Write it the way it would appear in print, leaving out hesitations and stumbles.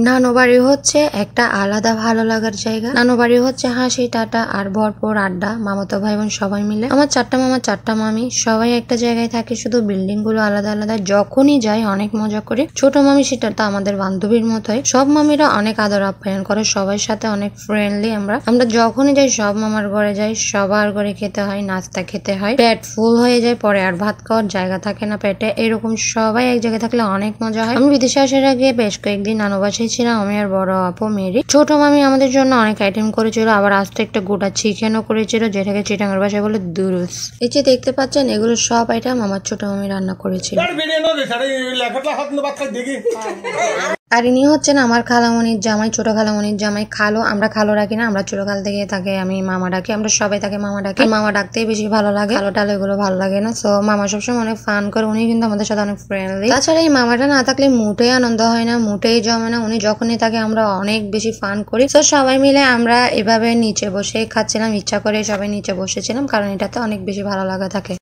নানু বাড়ি হচ্ছে একটা আলাদা ভালো লাগার জায়গা। নানু বাড়ি হচ্ছে হাসি টাটা আর ভরপুর আড্ডা, মামাতো ভাই বোন সবাই মিলে। আমার 4টা মামা 4টা মামি, সবাই একটা জায়গায় থাকে, শুধু বিল্ডিং গুলো আলাদা আলাদা। যখনই যাই অনেক মজা করি। ছোট মামি সেটা তো আমাদের বান্ধবীর মতোই। সব মামিরা অনেক আদর আপ্যায়ন করে, সবার সাথে অনেক ফ্রেন্ডলি। আমরা যখনই যাই সব মামার ঘরে যাই, সবার ঘরে খেতে হয়, নাস্তা খেতে হয়, পেট ফুল হয়ে যায়, পরে আর ভাত খাওয়ার জায়গা থাকে না পেটে। এরকম সবাই এক জায়গায় থাকলে অনেক মজা হয়। আমি বিদেশে আসার আগে বেশ কয়েকদিন নানু বাসায় ছিলাম, আমি আর বড় আপু মেরি। ছোট মামি আমাদের জন্য অনেক আইটেম করেছিল, আবার আস্তে একটা গোটা চিকেনও করেছিল, যেটাকে চিটাঙ্গার ভাষায় বলে দুরুস। এই যে দেখতে পাচ্ছেন এগুলো সব আইটেম আমার ছোট মামি রান্না করেছিল। আর ইনি হচ্ছেন আমার খালামণির জামাই, ছোট খালামণির জামাই। খালো, আমরা খালো রাখি না, আমরা ছোট খাল থেকে তাকে আমি মামা ডাকি। আমরা সবাই তাকে মামা ডাকি, মামা ডাকতেই বেশি ভালো লাগে, খালো টালো এগুলো ভালো লাগে না। সো মামা সবসময় অনেক ফান করে, উনি কিন্তু আমাদের সাথে অনেক ফ্রেন্ডলি। তাছাড়া এই মামাটা না থাকলে মোটেই আনন্দ হয় না, মোটেই জমে না। উনি যখনই থাকে আমরা অনেক বেশি ফান করি। তো সবাই মিলে আমরা এভাবে নিচে বসে খাচ্ছিলাম, ইচ্ছা করে সবাই নিচে বসেছিলাম, কারণ এটাতে অনেক বেশি ভালো লাগা থাকে।